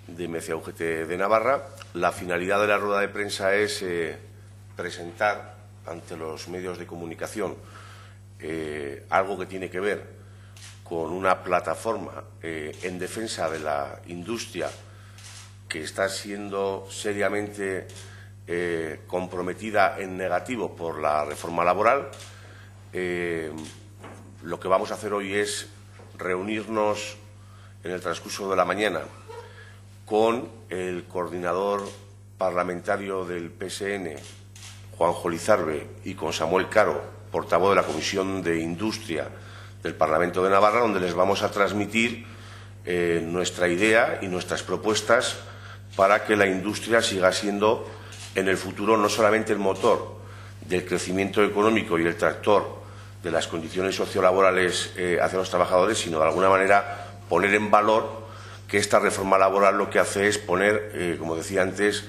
de MCA UGT de Navarra. La finalidad de la rueda de prensa es presentar ante los medios de comunicación algo que tiene que ver con una plataforma en defensa de la industria que está siendo seriamente comprometida en negativo por la reforma laboral. Lo que vamos a hacer hoy es reunirnos en el transcurso de la mañana con el coordinador parlamentario del PSN, Juanjo Lizarbe, y con Samuel Caro, portavoz de la Comisión de Industria del Parlamento de Navarra, donde les vamos a transmitir nuestra idea y nuestras propuestas para que la industria siga siendo en el futuro no solamente el motor del crecimiento económico y el tractor de las condiciones sociolaborales hacia los trabajadores, sino de alguna manera poner en valor que esta reforma laboral lo que hace es poner, como decía antes,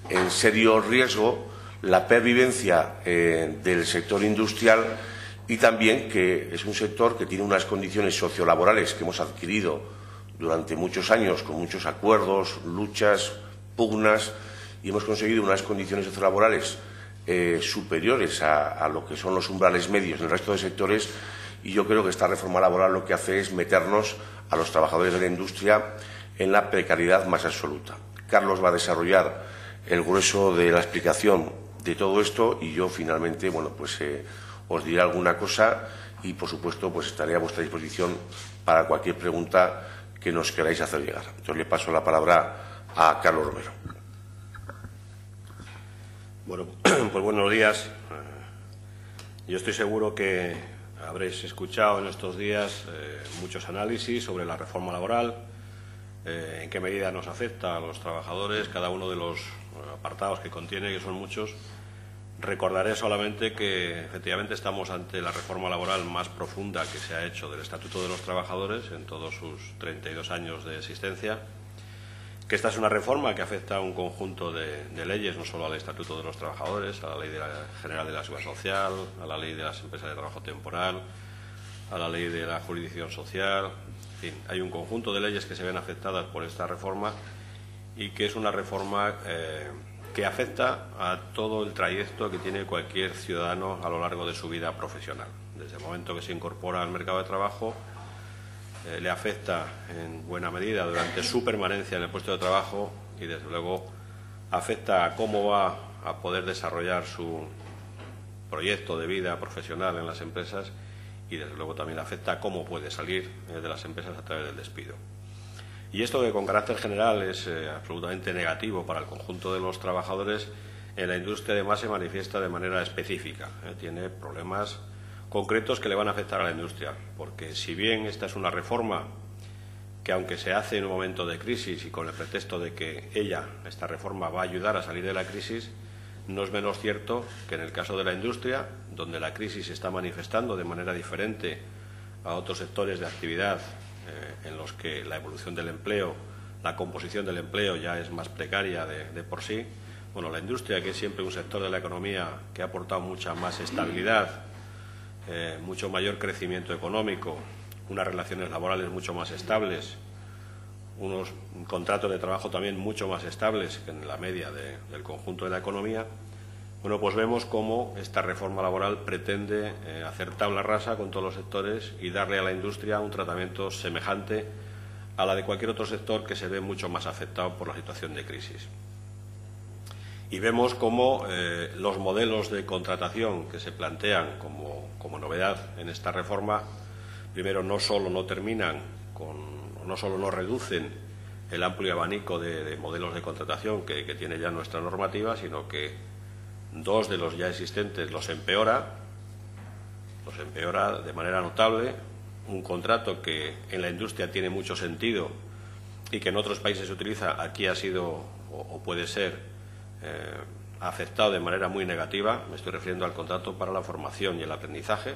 en serio riesgo la pervivencia del sector industrial y también que es un sector que tiene unas condiciones sociolaborales que hemos adquirido durante muchos años con muchos acuerdos, luchas, pugnas, y hemos conseguido unas condiciones sociolaborales superiores a lo que son los umbrales medios en el resto de sectores, y yo creo que esta reforma laboral lo que hace es meternos a los trabajadores de la industria en la precariedad más absoluta. Carlos va a desarrollar el grueso de la explicación de todo esto y yo finalmente, os diré alguna cosa y, por supuesto, estaré a vuestra disposición para cualquier pregunta que nos queráis hacer llegar. Entonces, le paso la palabra a Carlos Romero. Bueno, pues buenos días. Yo estoy seguro que habréis escuchado en estos días muchos análisis sobre la reforma laboral, en qué medida nos afecta a los trabajadores, cada uno de los apartados que contiene, que son muchos. Recordaré solamente que efectivamente estamos ante la reforma laboral más profunda que se ha hecho del Estatuto de los Trabajadores en todos sus 32 años de existencia, que esta es una reforma que afecta a un conjunto de leyes, no solo al Estatuto de los Trabajadores, a la Ley General de la Seguridad Social, a la Ley de las Empresas de Trabajo Temporal, a la Ley de la Jurisdicción Social. En fin, hay un conjunto de leyes que se ven afectadas por esta reforma y que es una reforma que afecta a todo el trayecto que tiene cualquier ciudadano a lo largo de su vida profesional. Desde el momento que se incorpora al mercado de trabajo, le afecta en buena medida durante su permanencia en el puesto de trabajo y, desde luego, afecta a cómo va a poder desarrollar su proyecto de vida profesional en las empresas y, desde luego, también afecta a cómo puede salir de las empresas a través del despido. Y esto, que con carácter general es absolutamente negativo para el conjunto de los trabajadores, en la industria además se manifiesta de manera específica. Tiene problemas concretos que le van a afectar a la industria, porque si bien esta es una reforma que, aunque se hace en un momento de crisis y con el pretexto de que esta reforma va a ayudar a salir de la crisis, no es menos cierto que en el caso de la industria, donde la crisis se está manifestando de manera diferente a otros sectores de actividad en los que la evolución del empleo, la composición del empleo ya es más precaria de por sí, la industria, que es siempre un sector de la economía que ha aportado mucha más estabilidad, mucho mayor crecimiento económico, unas relaciones laborales mucho más estables, unos contratos de trabajo también mucho más estables que en la media del conjunto de la economía, pues vemos cómo esta reforma laboral pretende hacer tabla rasa con todos los sectores y darle a la industria un tratamiento semejante a la de cualquier otro sector que se ve mucho más afectado por la situación de crisis. Y vemos cómo los modelos de contratación que se plantean como novedad en esta reforma, primero, no solo no reducen el amplio abanico de modelos de contratación que tiene ya nuestra normativa, sino que dos de los ya existentes los empeora de manera notable. Un contrato que en la industria tiene mucho sentido y que en otros países se utiliza, aquí ha sido o puede ser afectado de manera muy negativa. Me estoy refiriendo al contrato para la formación y el aprendizaje,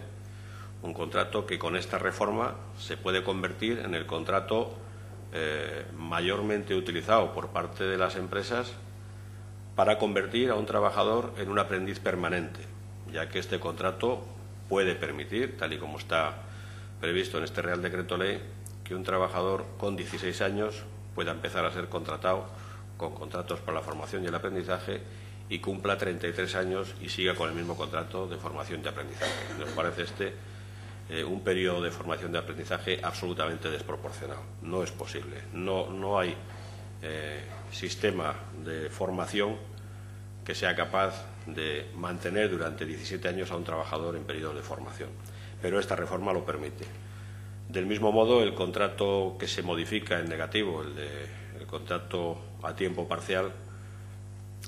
un contrato que con esta reforma se puede convertir en el contrato mayormente utilizado por parte de las empresas para convertir a un trabajador en un aprendiz permanente, ya que este contrato puede permitir, tal y como está previsto en este Real Decreto Ley, que un trabajador con 16 años pueda empezar a ser contratado con contratos para la formación y el aprendizaje y cumpla 33 años y siga con el mismo contrato de formación y aprendizaje. Nos parece un periodo de formación y aprendizaje absolutamente desproporcionado. No es posible. No hay sistema de formación que sea capaz de mantener durante 17 años a un trabajador en periodo de formación. Pero esta reforma lo permite. Del mismo modo, el contrato que se modifica en negativo, el contrato a tiempo parcial,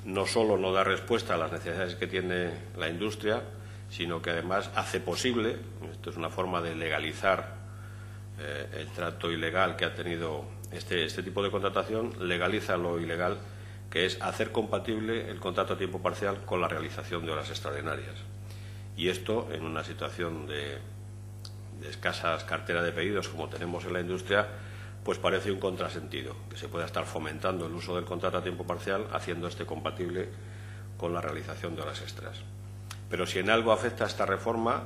no solo no da respuesta a las necesidades que tiene la industria, sino que además hace posible, esto es una forma de legalizar el trato ilegal que ha tenido este tipo de contratación, legaliza lo ilegal, que es hacer compatible el contrato a tiempo parcial con la realización de horas extraordinarias. Y esto, en una situación de escasas cartera de pedidos como tenemos en la industria, pues parece un contrasentido, que se pueda estar fomentando el uso del contrato a tiempo parcial haciendo compatible con la realización de horas extras. Pero si en algo afecta a esta reforma,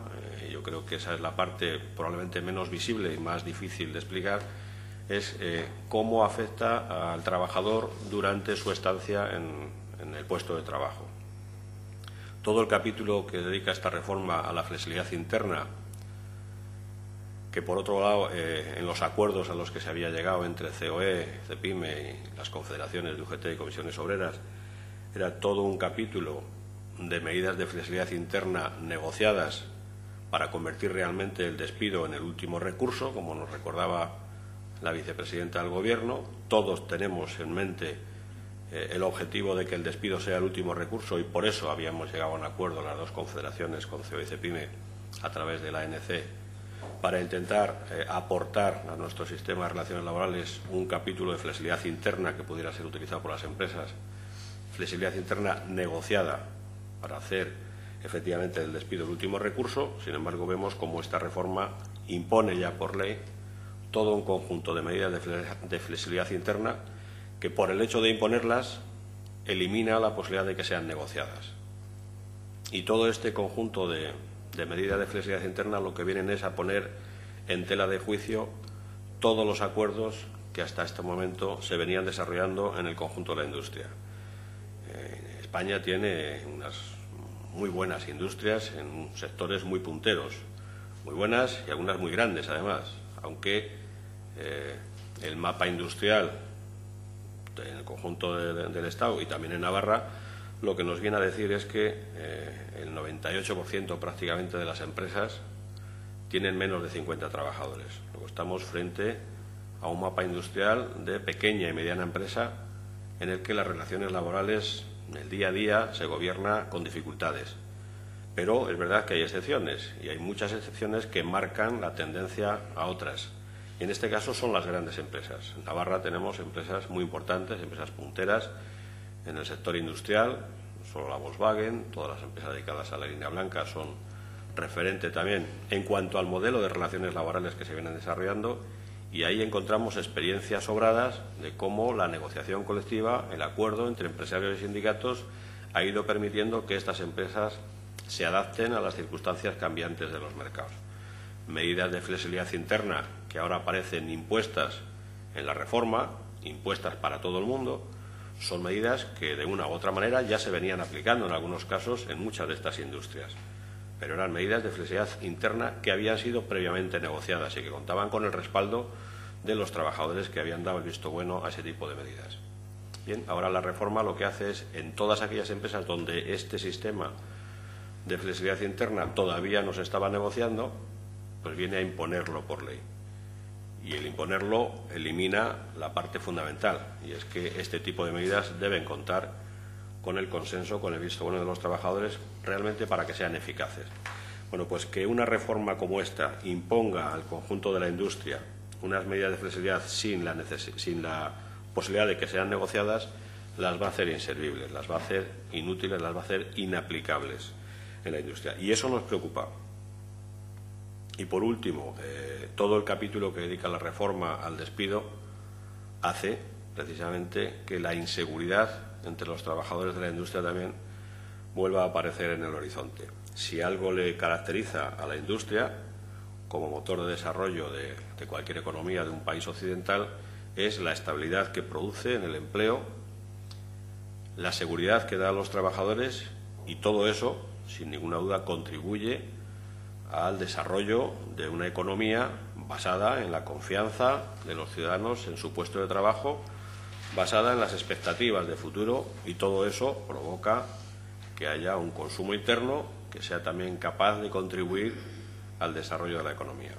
yo creo que esa es la parte probablemente menos visible y más difícil de explicar, es cómo afecta al trabajador durante su estancia en el puesto de trabajo. Todo el capítulo que dedica esta reforma a la flexibilidad interna, que por otro lado, en los acuerdos a los que se había llegado entre COE, CEPIME y las confederaciones de UGT y comisiones obreras, era todo un capítulo de medidas de flexibilidad interna negociadas para convertir realmente el despido en el último recurso, como nos recordaba la vicepresidenta del Gobierno. Todos tenemos en mente el objetivo de que el despido sea el último recurso y por eso habíamos llegado a un acuerdo las dos confederaciones con COE y CEPIME a través de la ANC para intentar aportar a nuestro sistema de relaciones laborales un capítulo de flexibilidad interna que pudiera ser utilizado por las empresas, flexibilidad interna negociada para hacer efectivamente el despido el último recurso. Sin embargo, vemos cómo esta reforma impone ya por ley todo un conjunto de medidas de flexibilidad interna que, por el hecho de imponerlas, elimina la posibilidad de que sean negociadas. Y todo este conjunto de medidas de flexibilidad interna lo que vienen es a poner en tela de juicio todos los acuerdos que hasta este momento se venían desarrollando en el conjunto de la industria. España tiene unas muy buenas industrias en sectores muy punteros, muy buenas y algunas muy grandes además, aunque el mapa industrial en el conjunto del Estado y también en Navarra lo que nos viene a decir es que el 98% prácticamente de las empresas tienen menos de 50 trabajadores. Luego estamos frente a un mapa industrial de pequeña y mediana empresa en el que las relaciones laborales en el día a día se gobierna con dificultades. Pero es verdad que hay excepciones y hay muchas excepciones que marcan la tendencia a otras. Y en este caso son las grandes empresas. En Navarra tenemos empresas muy importantes, empresas punteras en el sector industrial, no solo la Volkswagen, todas las empresas dedicadas a la línea blanca son referente también en cuanto al modelo de relaciones laborales que se vienen desarrollando, y ahí encontramos experiencias sobradas de cómo la negociación colectiva, el acuerdo entre empresarios y sindicatos ha ido permitiendo que estas empresas se adapten a las circunstancias cambiantes de los mercados. Medidas de flexibilidad interna que ahora aparecen impuestas en la reforma, impuestas para todo el mundo, son medidas que de una u otra manera ya se venían aplicando en algunos casos en muchas de estas industrias. Pero eran medidas de flexibilidad interna que habían sido previamente negociadas y que contaban con el respaldo de los trabajadores que habían dado el visto bueno a ese tipo de medidas. Bien, ahora la reforma lo que hace es, en todas aquellas empresas donde este sistema de flexibilidad interna todavía no se estaba negociando, pues viene a imponerlo por ley. Y el imponerlo elimina la parte fundamental, y es que este tipo de medidas deben contar con el consenso, con el visto bueno de los trabajadores, realmente para que sean eficaces. Bueno, pues que una reforma como esta imponga al conjunto de la industria unas medidas de flexibilidad sin la posibilidad de que sean negociadas, las va a hacer inservibles, las va a hacer inútiles, las va a hacer inaplicables en la industria. Y eso nos preocupa. Y por último, todo el capítulo que dedica la reforma al despido hace precisamente que la inseguridad entre los trabajadores de la industria también vuelva a aparecer en el horizonte. Si algo le caracteriza a la industria como motor de desarrollo de cualquier economía de un país occidental, es la estabilidad que produce en el empleo, la seguridad que da a los trabajadores, y todo eso, sin ninguna duda, contribuye al desarrollo de una economía basada en la confianza de los ciudadanos en su puesto de trabajo, basada en las expectativas de futuro, y todo eso provoca que haya un consumo interno que sea también capaz de contribuir al desarrollo de la economía.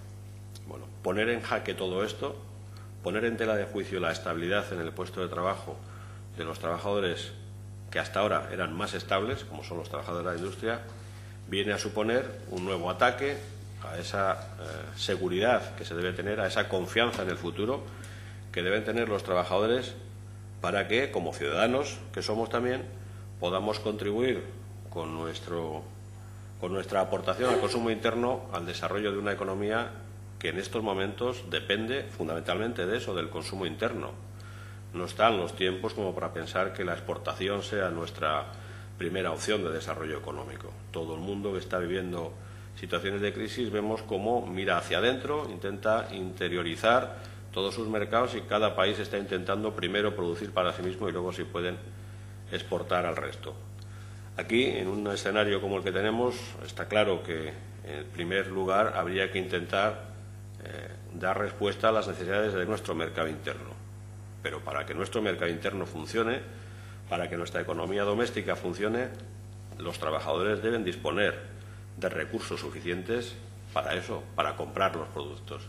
Bueno, poner en jaque todo esto, poner en tela de juicio la estabilidad en el puesto de trabajo de los trabajadores que hasta ahora eran más estables, como son los trabajadores de la industria, viene a suponer un nuevo ataque a esa seguridad que se debe tener, a esa confianza en el futuro que deben tener los trabajadores para que, como ciudadanos que somos también, podamos contribuir con nuestra aportación al consumo interno al desarrollo de una economía que en estos momentos depende fundamentalmente de eso, del consumo interno. No están los tiempos como para pensar que la exportación sea nuestra primera opción de desarrollo económico. Todo el mundo que está viviendo situaciones de crisis vemos cómo mira hacia adentro, intenta interiorizar todos sus mercados, y cada país está intentando primero producir para sí mismo y luego, si pueden, exportar al resto. Aquí, en un escenario como el que tenemos, está claro que, en primer lugar, habría que intentar dar respuesta a las necesidades de nuestro mercado interno. Pero para que nuestro mercado interno funcione, para que nuestra economía doméstica funcione, los trabajadores deben disponer de recursos suficientes para eso, para comprar los productos.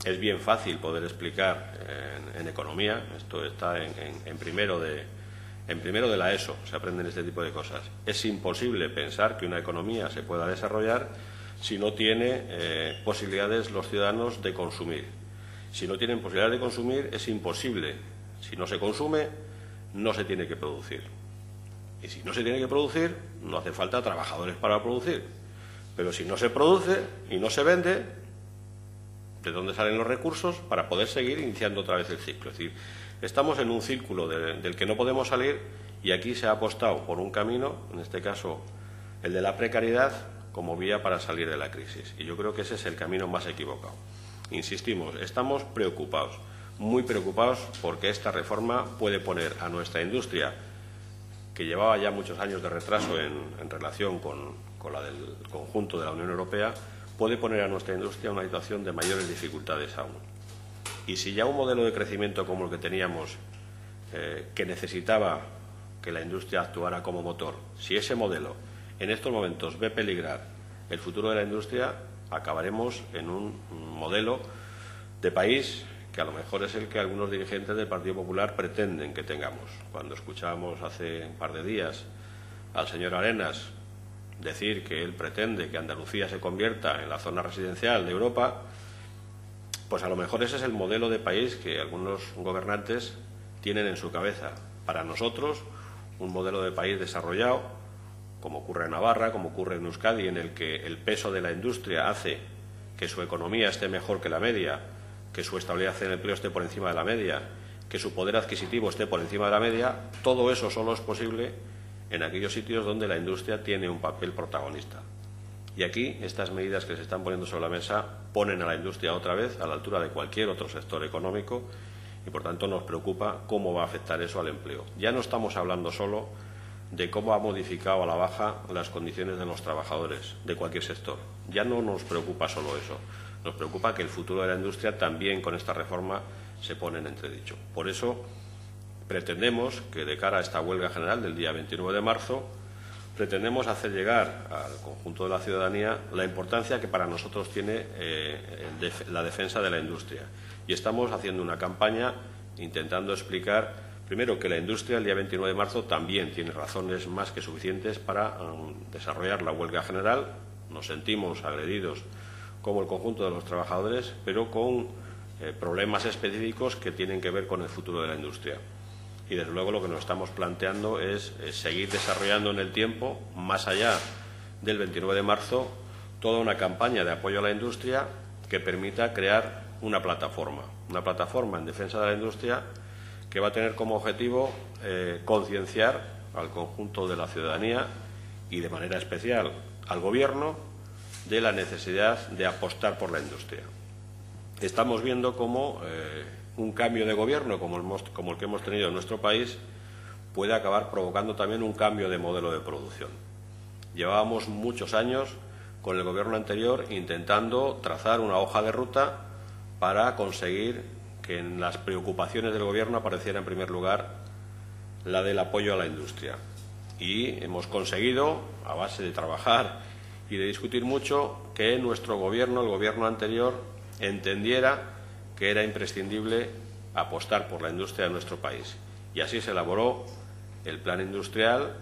Es bien fácil poder explicar en economía, esto está en primero de la ESO, se aprenden este tipo de cosas. Es imposible pensar que una economía se pueda desarrollar si no tiene posibilidades los ciudadanos de consumir. Si no tienen posibilidades de consumir, es imposible. Si no se consume, no se tiene que producir. Y si no se tiene que producir, no hace falta trabajadores para producir. Pero si no se produce y no se vende, ¿de dónde salen los recursos para poder seguir iniciando otra vez el ciclo? Es decir, estamos en un círculo del que no podemos salir, y aquí se ha apostado por un camino, en este caso el de la precariedad, como vía para salir de la crisis. Y yo creo que ese es el camino más equivocado. Insistimos, estamos preocupados, muy preocupados, porque esta reforma puede poner a nuestra industria, que llevaba ya muchos años de retraso en relación con la del conjunto de la Unión Europea, puede poner a nuestra industria en una situación de mayores dificultades aún. Y si ya un modelo de crecimiento como el que teníamos, que necesitaba que la industria actuara como motor, si ese modelo en estos momentos ve peligrar el futuro de la industria, acabaremos en un modelo de país que a lo mejor es el que algunos dirigentes del Partido Popular pretenden que tengamos. Cuando escuchábamos hace un par de días al señor Arenas decir que él pretende que Andalucía se convierta en la zona residencial de Europa, pues a lo mejor ese es el modelo de país que algunos gobernantes tienen en su cabeza. Para nosotros, un modelo de país desarrollado, como ocurre en Navarra, como ocurre en Euskadi, en el que el peso de la industria hace que su economía esté mejor que la media, que su estabilidad en el empleo esté por encima de la media, que su poder adquisitivo esté por encima de la media, todo eso solo es posible en aquellos sitios donde la industria tiene un papel protagonista. Y aquí estas medidas que se están poniendo sobre la mesa ponen a la industria otra vez a la altura de cualquier otro sector económico, y por tanto nos preocupa cómo va a afectar eso al empleo. Ya no estamos hablando solo de cómo ha modificado a la baja las condiciones de los trabajadores de cualquier sector. Ya no nos preocupa solo eso. Nos preocupa que el futuro de la industria también con esta reforma se pone en entredicho. Por eso pretendemos que, de cara a esta huelga general del día 29 de marzo, pretendemos hacer llegar al conjunto de la ciudadanía la importancia que para nosotros tiene la defensa de la industria. Y estamos haciendo una campaña intentando explicar, primero, que la industria el día 29 de marzo también tiene razones más que suficientes para desarrollar la huelga general. Nos sentimos agredidos como el conjunto de los trabajadores, pero con problemas específicos que tienen que ver con el futuro de la industria. Y, desde luego, lo que nos estamos planteando es seguir desarrollando en el tiempo, más allá del 29 de marzo, toda una campaña de apoyo a la industria que permita crear una plataforma en defensa de la industria, que va a tener como objetivo concienciar al conjunto de la ciudadanía y, de manera especial, al Gobierno, de la necesidad de apostar por la industria. Estamos viendo cómo un cambio de gobierno como el que hemos tenido en nuestro país puede acabar provocando también un cambio de modelo de producción. Llevábamos muchos años con el gobierno anterior intentando trazar una hoja de ruta para conseguir que en las preocupaciones del gobierno apareciera en primer lugar la del apoyo a la industria. Y hemos conseguido, a base de trabajar y de discutir mucho, que nuestro gobierno, el gobierno anterior, entendiera que era imprescindible apostar por la industria de nuestro país. Y así se elaboró el Plan Industrial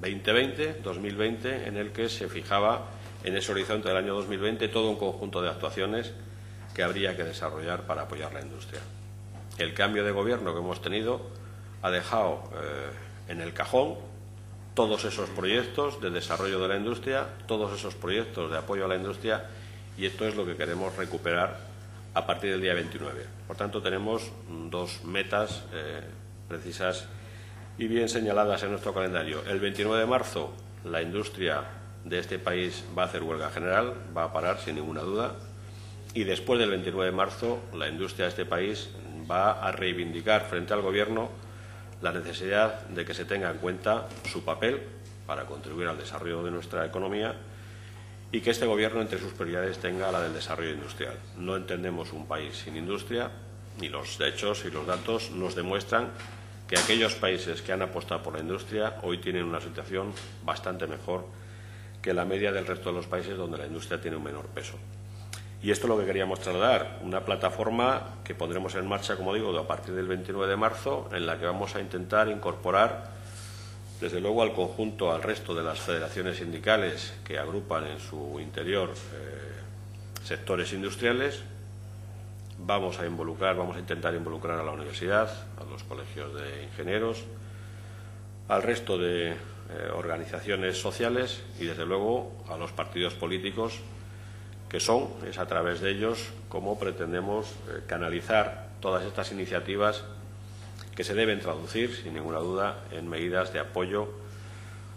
2020, en el que se fijaba en ese horizonte del año 2020 todo un conjunto de actuaciones que habría que desarrollar para apoyar la industria. El cambio de gobierno que hemos tenido ha dejado en el cajón todos esos proyectos de desarrollo de la industria, todos esos proyectos de apoyo a la industria, y esto es lo que queremos recuperar a partir del día 29. Por tanto, tenemos dos metas precisas y bien señaladas en nuestro calendario. El 29 de marzo, la industria de este país va a hacer huelga general, va a parar sin ninguna duda, y después del 29 de marzo, la industria de este país va a reivindicar frente al Gobierno la necesidad de que se tenga en cuenta su papel para contribuir al desarrollo de nuestra economía y que este Gobierno, entre sus prioridades, tenga la del desarrollo industrial. No entendemos un país sin industria, y los hechos y los datos nos demuestran que aquellos países que han apostado por la industria hoy tienen una situación bastante mejor que la media del resto de los países donde la industria tiene un menor peso. Y esto es lo que queríamos trasladar, una plataforma que pondremos en marcha, como digo, a partir del 29 de marzo, en la que vamos a intentar incorporar, desde luego, al conjunto, al resto de las federaciones sindicales que agrupan en su interior sectores industriales. Vamos a intentar involucrar a la universidad, a los colegios de ingenieros, al resto de organizaciones sociales y, desde luego, a los partidos políticos, que es a través de ellos como pretendemos canalizar todas estas iniciativas que se deben traducir, sin ninguna duda, en medidas de apoyo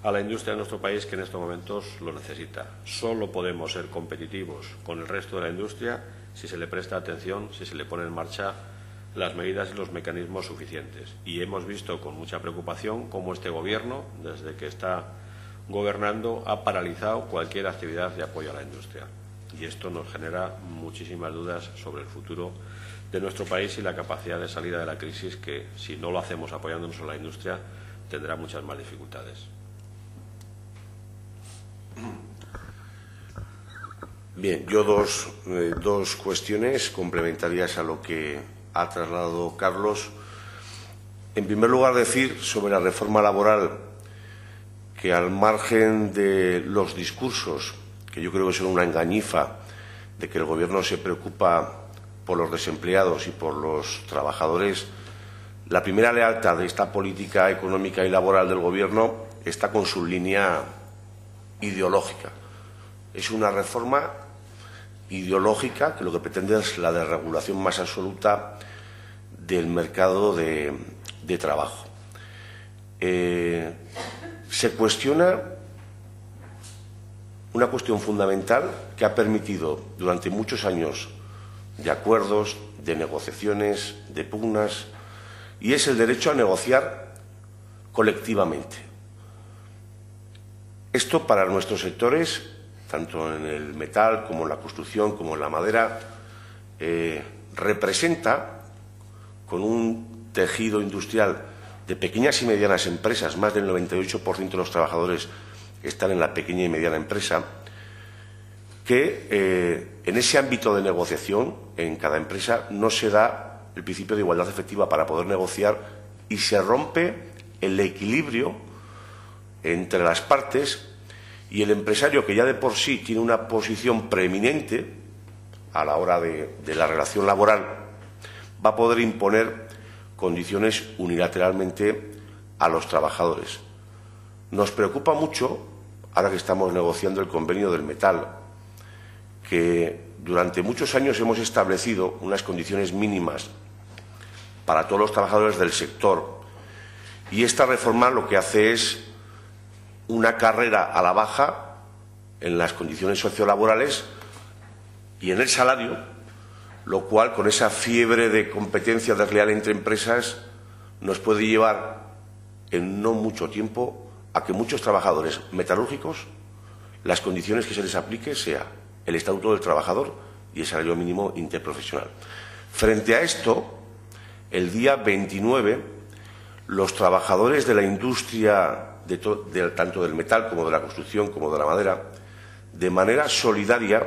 a la industria de nuestro país, que en estos momentos lo necesita. Solo podemos ser competitivos con el resto de la industria si se le presta atención, si se le pone en marcha las medidas y los mecanismos suficientes. Y hemos visto con mucha preocupación cómo este Gobierno, desde que está gobernando, ha paralizado cualquier actividad de apoyo a la industria. Y esto nos genera muchísimas dudas sobre el futuro de nuestro país y la capacidad de salida de la crisis, que, si no lo hacemos apoyándonos en la industria, tendrá muchas más dificultades. Bien, yo dos cuestiones complementarias a lo que ha trasladado Carlos. En primer lugar, decir sobre la reforma laboral que, al margen de los discursos, que yo creo que son una engañifa, de que el Gobierno se preocupa por los desempleados y por los trabajadores, la primera lealtad de esta política económica y laboral del Gobierno está con su línea ideológica. Es una reforma ideológica que lo que pretende es la desregulación más absoluta del mercado de trabajo. Se cuestiona una cuestión fundamental que ha permitido durante muchos años de acuerdos, de negociaciones, de pugnas, y es el derecho a negociar colectivamente. Esto, para nuestros sectores, tanto en el metal como en la construcción, como en la madera, representa, con un tejido industrial de pequeñas y medianas empresas, más del 98% de los trabajadores están en la pequeña y mediana empresa, que en ese ámbito de negociación, en cada empresa, no se da el principio de igualdad efectiva para poder negociar y se rompe el equilibrio entre las partes, y el empresario, que ya de por sí tiene una posición preeminente a la hora de la relación laboral, va a poder imponer condiciones unilateralmente a los trabajadores. Nos preocupa mucho, ahora que estamos negociando el convenio del metal, que durante muchos años hemos establecido unas condiciones mínimas para todos los trabajadores del sector, y esta reforma lo que hace es una carrera a la baja en las condiciones sociolaborales y en el salario, lo cual, con esa fiebre de competencia desleal entre empresas, nos puede llevar en no mucho tiempo a que muchos trabajadores metalúrgicos, las condiciones que se les aplique sea el Estatuto del Trabajador y el salario mínimo interprofesional. Frente a esto, el día 29, los trabajadores de la industria, tanto del metal como de la construcción como de la madera, de manera solidaria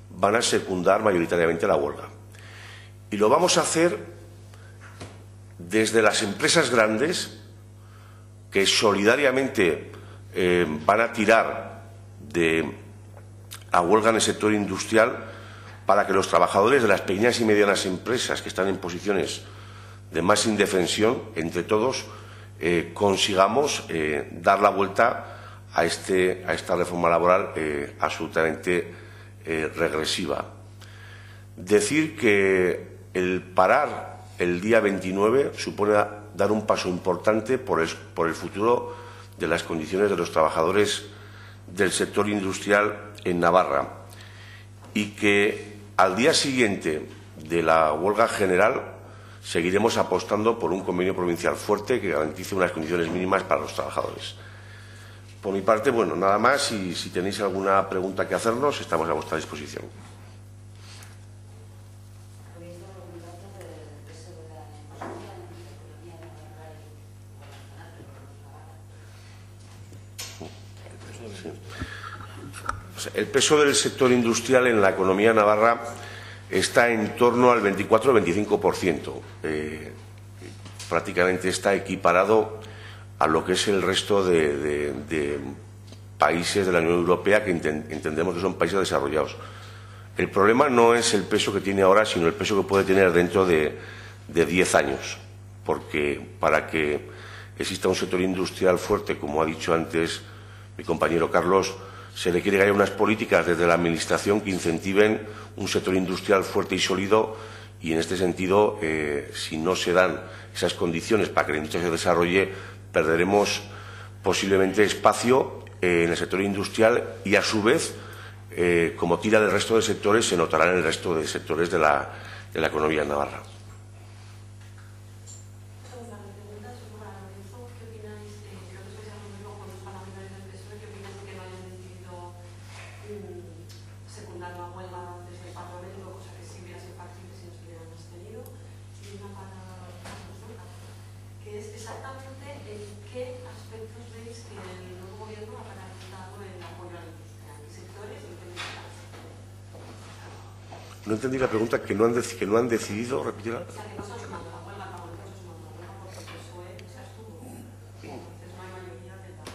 van a secundar mayoritariamente la huelga. Y lo vamos a hacer desde las empresas grandes, que solidariamente van a tirar a huelga en el sector industrial, para que los trabajadores de las pequeñas y medianas empresas que están en posiciones de más indefensión, entre todos, consigamos dar la vuelta a esta reforma laboral absolutamente regresiva. Decir que el parar el día 29 supone dar un paso importante por el futuro de las condiciones de los trabajadores del sector industrial en Navarra, y que al día siguiente de la huelga general seguiremos apostando por un convenio provincial fuerte que garantice unas condiciones mínimas para los trabajadores. Por mi parte, bueno, nada más, y si tenéis alguna pregunta que hacernos, estamos a vuestra disposición. El peso del sector industrial en la economía navarra está en torno al 24-25%. Prácticamente está equiparado a lo que es el resto de países de la Unión Europea, que entendemos que son países desarrollados. El problema no es el peso que tiene ahora, sino el peso que puede tener dentro de 10 años. Porque para que exista un sector industrial fuerte, como ha dicho antes mi compañero Carlos, se requiere que haya unas políticas desde la Administración que incentiven un sector industrial fuerte y sólido, y en este sentido, si no se dan esas condiciones para que la industria se desarrolle, perderemos posiblemente espacio en el sector industrial y, a su vez, como tira del resto de sectores, se notará en el resto de sectores de la economía navarra. No entendí la pregunta. ¿Que no han decidido? ¿Repetirla? O sea, que no se ha sumado la huelga, no se ha sumado la huelga porque el PSOE se abstuvo. Entonces no hay mayoría de los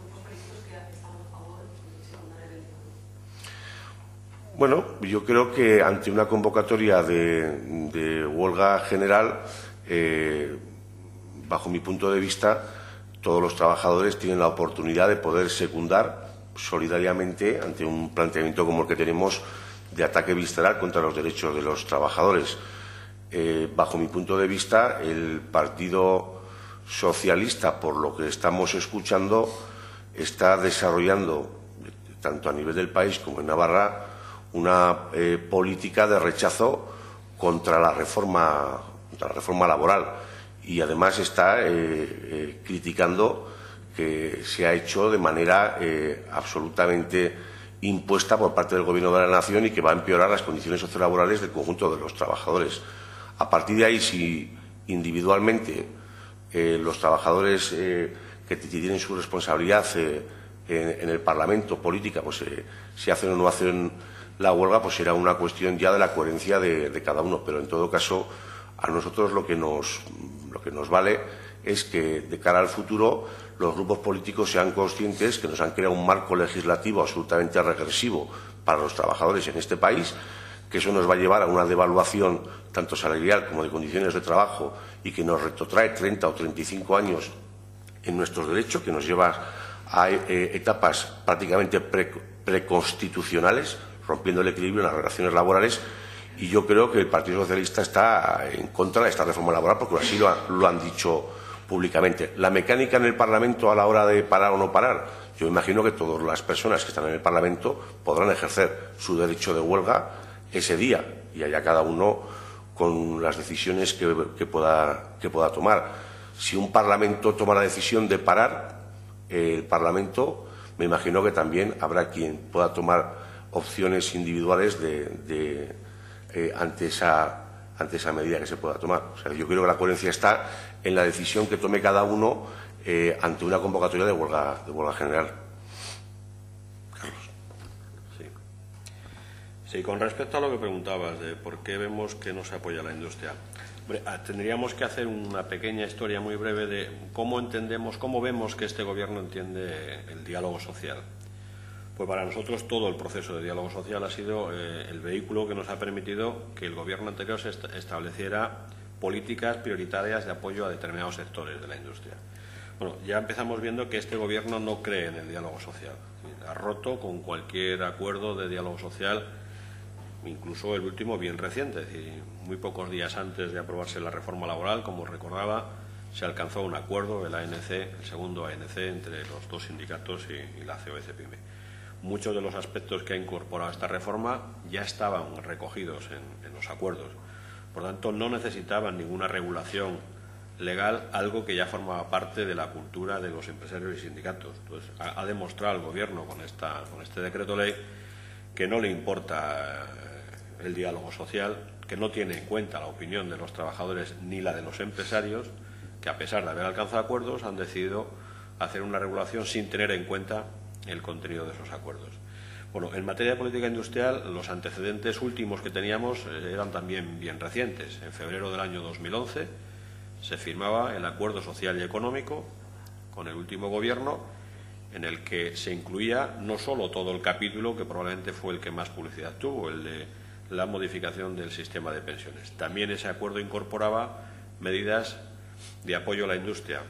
grupos políticos que estamos a favor de secundar el 21. Bueno, yo creo que ante una convocatoria de huelga general, bajo mi punto de vista, todos los trabajadores tienen la oportunidad de poder secundar solidariamente ante un planteamiento como el que tenemos de ataque visceral contra los derechos de los trabajadores. Bajo mi punto de vista, el Partido Socialista, por lo que estamos escuchando, está desarrollando, tanto a nivel del país como en Navarra, una política de rechazo contra la reforma laboral, y además está criticando que se ha hecho de manera absolutamente impuesta por parte del Gobierno de la Nación y que va a empeorar las condiciones sociolaborales del conjunto de los trabajadores. A partir de ahí, si individualmente los trabajadores que tienen su responsabilidad en el Parlamento política, pues si hacen o no hacen la huelga, pues será una cuestión ya de la coherencia de cada uno. Pero en todo caso, a nosotros lo que nos vale es que, de cara al futuro, los grupos políticos sean conscientes que nos han creado un marco legislativo absolutamente regresivo para los trabajadores en este país, que eso nos va a llevar a una devaluación tanto salarial como de condiciones de trabajo, y que nos retrotrae 30 o 35 años en nuestros derechos, que nos lleva a etapas prácticamente preconstitucionales, rompiendo el equilibrio en las relaciones laborales. Y yo creo que el Partido Socialista está en contra de esta reforma laboral, porque así lo han dicho públicamente. La mecánica en el Parlamento a la hora de parar o no parar, yo imagino que todas las personas que están en el Parlamento podrán ejercer su derecho de huelga ese día y allá cada uno con las decisiones que pueda tomar. Si un Parlamento toma la decisión de parar, el Parlamento, me imagino que también habrá quien pueda tomar opciones individuales ante esa medida que se pueda tomar. O sea, yo creo que la coherencia está en la decisión que tome cada uno ante una convocatoria de huelga general. Carlos. Sí, con respecto a lo que preguntabas de por qué vemos que no se apoya a la industria, tendríamos que hacer una pequeña historia muy breve de cómo vemos que este Gobierno entiende el diálogo social. Pues para nosotros todo el proceso de diálogo social ha sido el vehículo que nos ha permitido que el Gobierno anterior estableciera políticas prioritarias de apoyo a determinados sectores de la industria. Bueno, ya empezamos viendo que este Gobierno no cree en el diálogo social. Ha roto con cualquier acuerdo de diálogo social, incluso el último bien reciente. Es decir, muy pocos días antes de aprobarse la reforma laboral, como recordaba, se alcanzó un acuerdo, el ANC, el segundo ANC, entre los dos sindicatos y la COE-CEPIME. Muchos de los aspectos que ha incorporado esta reforma ya estaban recogidos en los acuerdos. Por tanto, no necesitaban ninguna regulación legal, algo que ya formaba parte de la cultura de los empresarios y sindicatos. Entonces, ha demostrado el Gobierno con este decreto ley que no le importa el diálogo social, que no tiene en cuenta la opinión de los trabajadores ni la de los empresarios, que a pesar de haber alcanzado acuerdos han decidido hacer una regulación sin tener en cuenta el contenido de esos acuerdos. Bueno, en materia de política industrial, los antecedentes últimos que teníamos eran también bien recientes. En febrero del año 2011 se firmaba el Acuerdo Social y Económico con el último Gobierno, en el que se incluía no solo todo el capítulo, que probablemente fue el que más publicidad tuvo, el de la modificación del sistema de pensiones. También ese acuerdo incorporaba medidas de apoyo a la industria.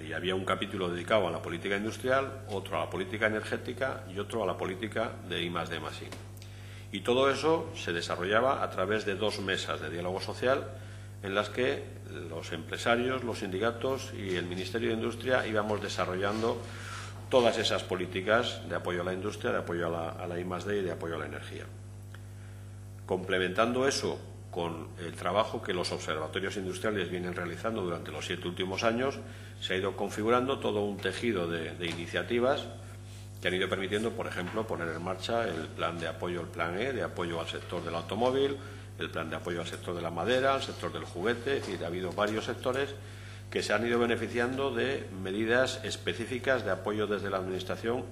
Y había un capítulo dedicado a la política industrial, otro a la política energética y otro a la política de I+D+I. Y todo eso se desarrollaba a través de 2 mesas de diálogo social en las que los empresarios, los sindicatos y el Ministerio de Industria íbamos desarrollando todas esas políticas de apoyo a la industria, de apoyo a la I+D y de apoyo a la energía. Complementando eso con el trabajo que los observatorios industriales vienen realizando durante los 7 últimos años, se ha ido configurando todo un tejido de iniciativas que han ido permitiendo, por ejemplo, poner en marcha el plan de apoyo, el plan E, de apoyo al sector del automóvil, el plan de apoyo al sector de la madera, al sector del juguete. Es decir, ha habido varios sectores que se han ido beneficiando de medidas específicas de apoyo desde la Administración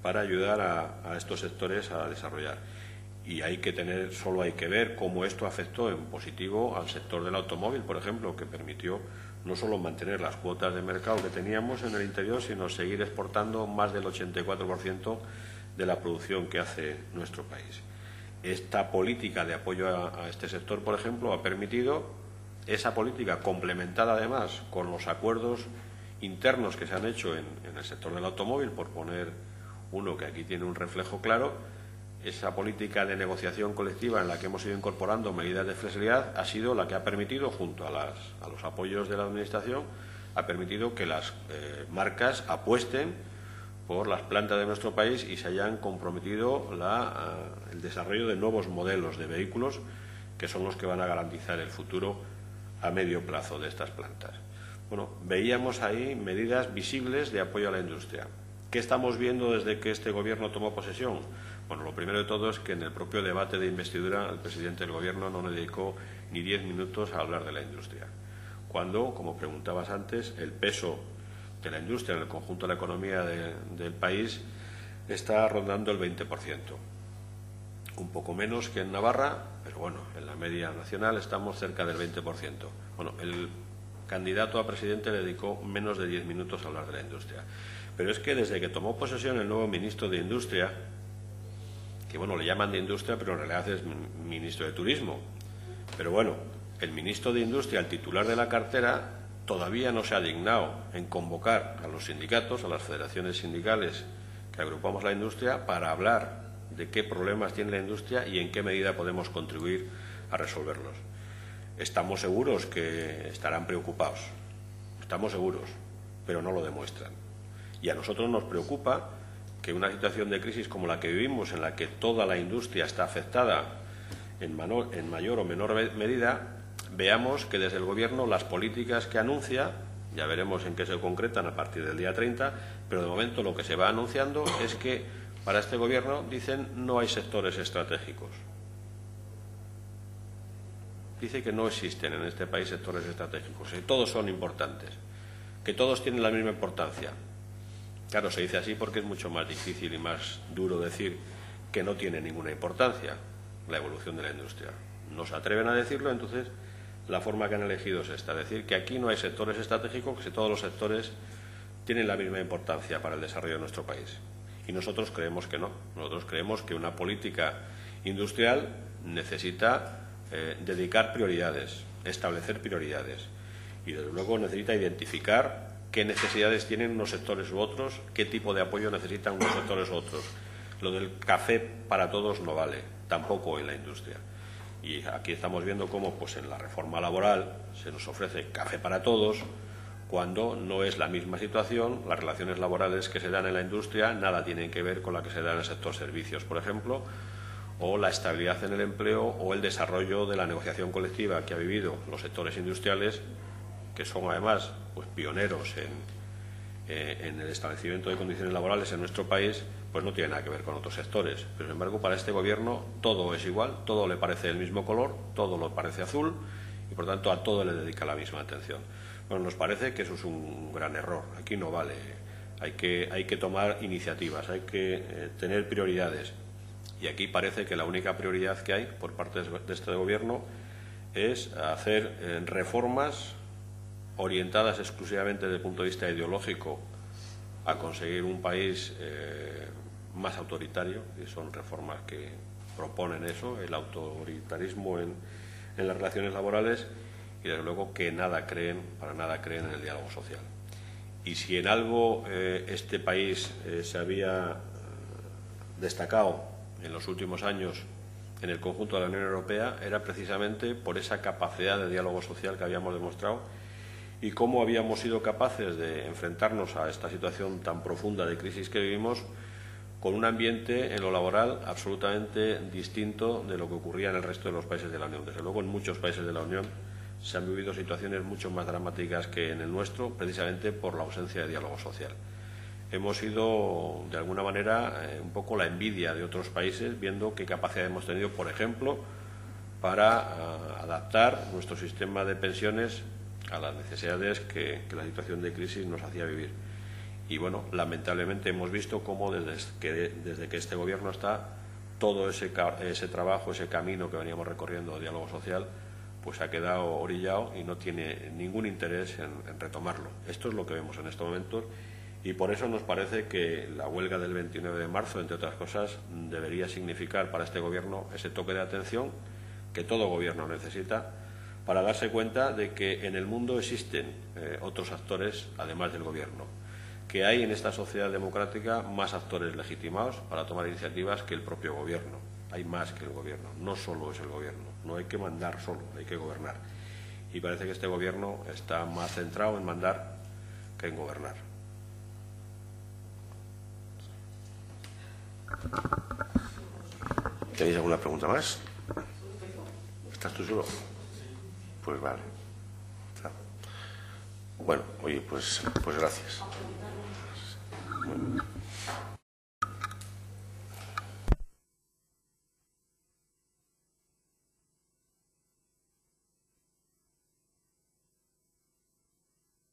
para ayudar a estos sectores a desarrollar. Y solo hay que ver cómo esto afectó en positivo al sector del automóvil, por ejemplo, que permitió no solo mantener las cuotas de mercado que teníamos en el interior, sino seguir exportando más del 84% de la producción que hace nuestro país. Esta política de apoyo a este sector, por ejemplo, ha permitido esa política, complementada además con los acuerdos internos que se han hecho en el sector del automóvil, por poner uno que aquí tiene un reflejo claro. Esa política de negociación colectiva en la que hemos ido incorporando medidas de flexibilidad ha sido la que ha permitido, junto a los apoyos de la Administración, ha permitido que las marcas apuesten por las plantas de nuestro país y se hayan comprometido el desarrollo de nuevos modelos de vehículos que son los que van a garantizar el futuro a medio plazo de estas plantas. Bueno, veíamos ahí medidas visibles de apoyo a la industria. ¿Qué estamos viendo desde que este Gobierno tomó posesión? Bueno, lo primero de todo es que en el propio debate de investidura el presidente del Gobierno no le dedicó ni 10 minutos a hablar de la industria. Cuando, como preguntabas antes, el peso de la industria en el conjunto de la economía del país está rondando el 20%. Un poco menos que en Navarra, pero bueno, en la media nacional estamos cerca del 20%. Bueno, el candidato a presidente le dedicó menos de 10 minutos a hablar de la industria. Pero es que desde que tomó posesión el nuevo ministro de Industria, que bueno, le llaman de Industria, pero en realidad es ministro de Turismo. Pero bueno, el ministro de Industria, el titular de la cartera, todavía no se ha dignado en convocar a los sindicatos, a las federaciones sindicales que agrupamos la industria, para hablar de qué problemas tiene la industria y en qué medida podemos contribuir a resolverlos. Estamos seguros que estarán preocupados, estamos seguros, pero no lo demuestran. Y a nosotros nos preocupa que una situación de crisis como la que vivimos, en la que toda la industria está afectada en mayor o menor medida, veamos que desde el Gobierno las políticas que anuncia, ya veremos en qué se concretan a partir del día 30, pero de momento lo que se va anunciando es que para este Gobierno, dicen, no hay sectores estratégicos. Dice que no existen en este país sectores estratégicos, que todos son importantes, que todos tienen la misma importancia. Claro, se dice así porque es mucho más difícil y más duro decir que no tiene ninguna importancia la evolución de la industria. No se atreven a decirlo, entonces la forma que han elegido es esta, decir que aquí no hay sectores estratégicos, que todos los sectores tienen la misma importancia para el desarrollo de nuestro país. Y nosotros creemos que no. Nosotros creemos que una política industrial necesita dedicar prioridades, establecer prioridades. Y desde luego necesita identificar qué necesidades tienen unos sectores u otros, qué tipo de apoyo necesitan unos sectores u otros. Lo del café para todos no vale, tampoco en la industria. Y aquí estamos viendo cómo pues, en la reforma laboral se nos ofrece café para todos, cuando no es la misma situación. Las relaciones laborales que se dan en la industria nada tienen que ver con la que se da en el sector servicios, por ejemplo, o la estabilidad en el empleo o el desarrollo de la negociación colectiva que ha vivido los sectores industriales, que son además pues, pioneros en el establecimiento de condiciones laborales en nuestro país, pues no tiene nada que ver con otros sectores. Pero, sin embargo, para este Gobierno todo es igual, todo le parece del mismo color, todo le parece azul y, por tanto, a todo le dedica la misma atención. Bueno, nos parece que eso es un gran error. Aquí no vale. Hay que tomar iniciativas, hay que tener prioridades. Y aquí parece que la única prioridad que hay por parte de este Gobierno es hacer reformas orientadas exclusivamente desde el punto de vista ideológico a conseguir un país más autoritario, y son reformas que proponen eso, el autoritarismo en las relaciones laborales, y desde luego que para nada creen en el diálogo social. Y si en algo este país se había destacado en los últimos años en el conjunto de la Unión Europea, era precisamente por esa capacidad de diálogo social que habíamos demostrado y cómo habíamos sido capaces de enfrentarnos a esta situación tan profunda de crisis que vivimos con un ambiente en lo laboral absolutamente distinto de lo que ocurría en el resto de los países de la Unión. Desde luego, en muchos países de la Unión se han vivido situaciones mucho más dramáticas que en el nuestro, precisamente por la ausencia de diálogo social. Hemos sido, de alguna manera, un poco la envidia de otros países, viendo qué capacidad hemos tenido, por ejemplo, para adaptar nuestro sistema de pensiones a las necesidades que la situación de crisis nos hacía vivir. Y, bueno, lamentablemente hemos visto cómo desde que este Gobierno está, todo ese trabajo, ese camino que veníamos recorriendo de diálogo social, pues ha quedado orillado y no tiene ningún interés en retomarlo. Esto es lo que vemos en estos momentos. Y por eso nos parece que la huelga del 29 de marzo, entre otras cosas, debería significar para este Gobierno ese toque de atención que todo Gobierno necesita para darse cuenta de que en el mundo existen otros actores, además del Gobierno, que hay en esta sociedad democrática más actores legitimados para tomar iniciativas que el propio Gobierno. Hay más que el Gobierno, no solo es el Gobierno, no hay que mandar solo, hay que gobernar. Y parece que este Gobierno está más centrado en mandar que en gobernar. ¿Tenéis alguna pregunta más? ¿Estás tú solo? Pues vale. Bueno, oye, pues gracias. Bueno.